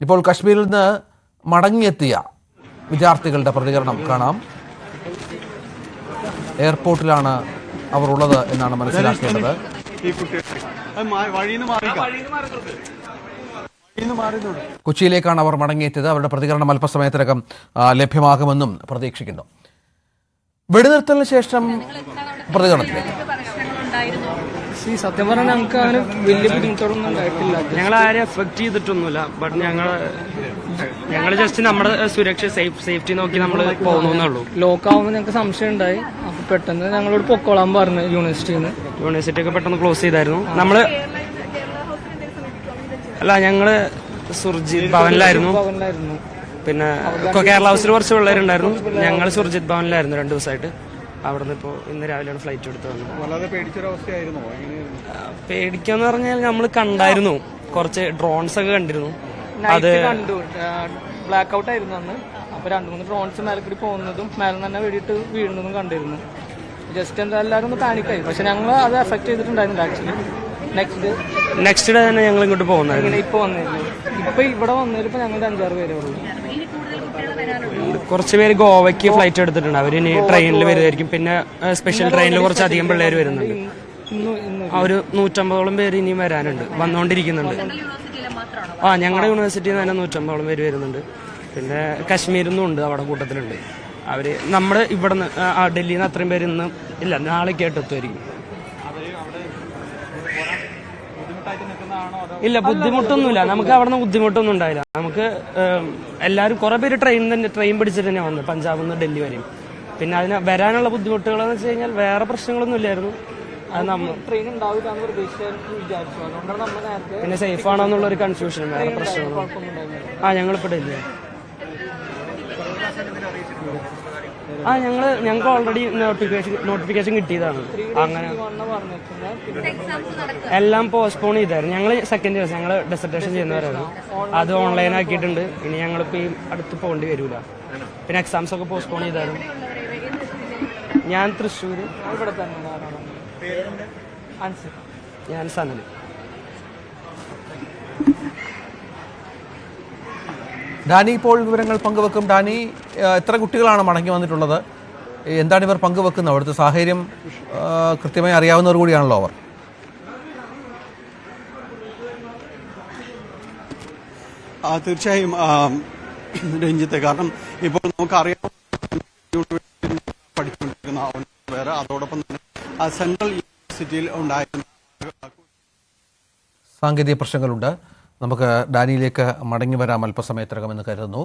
ഇപ്പോൾ കശ്മീരിൽ നിന്ന് മടങ്ങിയെത്തിയ വിദ്യാർത്ഥികളുടെ പ്രതികരണം കാണാം. എയർപോർട്ടിലാണ് അവർ ഉള്ളത് എന്നാണ് മനസ്സിലാക്കേണ്ടത്. കൊച്ചിയിലേക്കാണ് അവർ മടങ്ങിയെത്തിയത്. അവരുടെ പ്രതികരണം അല്പസമയത്തിനകം ലഭ്യമാകുമെന്നും പ്രതീക്ഷിക്കുന്നു. വെടിനിർത്തലിന് ശേഷം പ്രതികരണത്തിലേക്ക് സത്യം പറഞ്ഞാൽ ഞങ്ങൾക്ക് അങ്ങനെ വലിയ ബുദ്ധിമുട്ടുകളൊന്നും ഉണ്ടായിട്ടില്ല. ഞങ്ങൾ ആരെയും എഫക്ട് ചെയ്തിട്ടൊന്നുമില്ല. ബട്ട് ഞങ്ങൾ ജസ്റ്റ് നമ്മുടെ സുരക്ഷ സേഫ്റ്റി നോക്കി നമ്മൾ പോകുന്നുള്ളൂ. ലോക്കാവുമ്പോൾ ഞങ്ങൾക്ക് സംശയം ഉണ്ടായി. അപ്പൊ പെട്ടെന്ന് ഞങ്ങളോട് പൊക്കോളാൻ പറഞ്ഞു യൂണിവേഴ്സിറ്റി ഒക്കെ പെട്ടെന്ന് ക്ലോസ് ചെയ്തായിരുന്നു. ഞങ്ങള് സുർജിത് ഭവനിലായിരുന്നു. പിന്നെ കേരള ഹൗസിൽ കുറച്ച് പിള്ളേരുണ്ടായിരുന്നു. ഞങ്ങൾ സുർജിത് ഭവനിലായിരുന്നു 2 ദിവസമായിട്ട്. അവിടുന്ന് ഇപ്പോൾ ഇന്ന് രാവിലെയാണ് ഫ്ലൈറ്റ് എടുത്ത് വന്നത്. പേടിക്കാന്ന് പറഞ്ഞാൽ നമ്മൾ കണ്ടായിരുന്നു, കുറച്ച് ഡ്രോൺസ് ഒക്കെ കണ്ടിരുന്നു. അത് കണ്ടു, ബ്ലാക്ക് ഔട്ട് ആയിരുന്നു അന്ന്. അപ്പൊ 2-3 ഡ്രോൺസ് മേലെ കൂടി പോകുന്നതും മേലെ തന്നെ വെടിയിട്ട് വീഴുന്നതും കണ്ടിരുന്നു. ജസ്റ്റ് എന്താ എല്ലാവരും ഒന്ന് പാനിക്കായി. പക്ഷെ ഞങ്ങൾ അത് എഫക്ട് ചെയ്തിട്ടുണ്ടായിരുന്നില്ല. ആക്ച്വലി നെക്സ്റ്റ് ഡേ തന്നെ ഞങ്ങൾ ഇങ്ങോട്ട് പോകുന്നത്. ഇപ്പൊ വന്നിരുന്നു. ഇപ്പൊ ഇവിടെ വന്നതിലിപ്പോ ഞങ്ങളുടെ 5-6 പേരേ ഉള്ളൂ. കുറച്ച് പേര് ഗോവയ്ക്ക് ഫ്ലൈറ്റ് എടുത്തിട്ടുണ്ട്. അവർ ഇനി ട്രെയിനിൽ വരുമായിരിക്കും. പിന്നെ സ്പെഷ്യൽ ട്രെയിനിൽ കുറച്ചധികം പിള്ളേർ വരുന്നുണ്ട്. ഒരു 150ഓളം പേര് ഇനിയും വരാനുണ്ട്, വന്നുകൊണ്ടിരിക്കുന്നുണ്ട്. ഞങ്ങളുടെ യൂണിവേഴ്സിറ്റിയിൽ നിന്ന് തന്നെ 150ഓളം പേര് വരുന്നുണ്ട്. പിന്നെ കശ്മീരിൽ നിന്നും ഉണ്ട്, അവിടെ കൂട്ടത്തിലുണ്ട്. അവര് നമ്മുടെ ഇവിടെ നിന്ന് ഡൽഹിയിൽ നിന്ന് അത്രയും പേര് ഇന്ന് ഇല്ല, നാളെ കേട്ടെത്തുമായിരിക്കും. ഇല്ല, ബുദ്ധിമുട്ടൊന്നുമില്ല. നമുക്ക് അവിടെ നിന്ന് ബുദ്ധിമുട്ടൊന്നും ഉണ്ടായില്ല. നമുക്ക് എല്ലാവരും കുറെ പേര് ട്രെയിൻ പിടിച്ചിട്ട് തന്നെ വന്നത്, പഞ്ചാബിൽ നിന്ന് ഡൽഹി വരെയും. പിന്നെ അതിന് വരാനുള്ള ബുദ്ധിമുട്ടുകളെന്ന് വെച്ച് കഴിഞ്ഞാൽ വേറെ പ്രശ്നങ്ങളൊന്നും ഇല്ലായിരുന്നു. അത് പിന്നെ സേഫ് ആണോ എന്നുള്ള ഒരു കൺഫ്യൂഷനും വേറെ പ്രശ്നങ്ങളും. ഞങ്ങളിപ്പോൾ ഡൽഹി ഞങ്ങൾക്ക് ഓൾറെഡി നോട്ടിഫിക്കേഷൻ കിട്ടിയതാണ്. അങ്ങനെ എല്ലാം പോസ്റ്റ്പോൺ ചെയ്തായിരുന്നു. ഞങ്ങൾ സെക്കൻഡ് ഇയേഴ്സ്, ഞങ്ങൾ ഡെസർട്ടേഷൻ ചെയ്യുന്നവരായിരുന്നു. അത് ഓൺലൈൻ ആക്കിയിട്ടുണ്ട്. ഇനി ഞങ്ങളിപ്പോൾ ഈ അടുത്ത് പോകേണ്ടി വരില്ല. പിന്നെ എക്സാംസ് ഒക്കെ പോസ്റ്റ്പോൺ ചെയ്തായിരുന്നു. ഞാൻ തൃശ്ശൂർ, ഞാൻ സനൽ. ഡാനി ഇപ്പോൾ വിവരങ്ങൾ പങ്കുവെക്കും. ഡാനി, എത്ര കുട്ടികളാണ് മടങ്ങി വന്നിട്ടുള്ളത്? എന്താണ് ഇവർ പങ്കുവെക്കുന്നത്? അവിടുത്തെ സാഹചര്യം കൃത്യമായി അറിയാവുന്നവർ കൂടിയാണല്ലോ അവർ. തീർച്ചയായും രഞ്ജിത്ത്, കാരണം ഇപ്പോൾ നമുക്കറിയാം പഠിച്ചുകൊണ്ടിരിക്കുന്ന വേറെ, അതോടൊപ്പം തന്നെ സെൻട്രൽ യൂണിവേഴ്സിറ്റിയിൽ ഉണ്ടായിരുന്ന സാങ്കേതിക പ്രശ്നങ്ങളുണ്ട്. നമുക്ക് ഡാനിയിലേക്ക് മടങ്ങി വരാം അല്പസമയത്തിനകമെന്ന് കരുതുന്നു.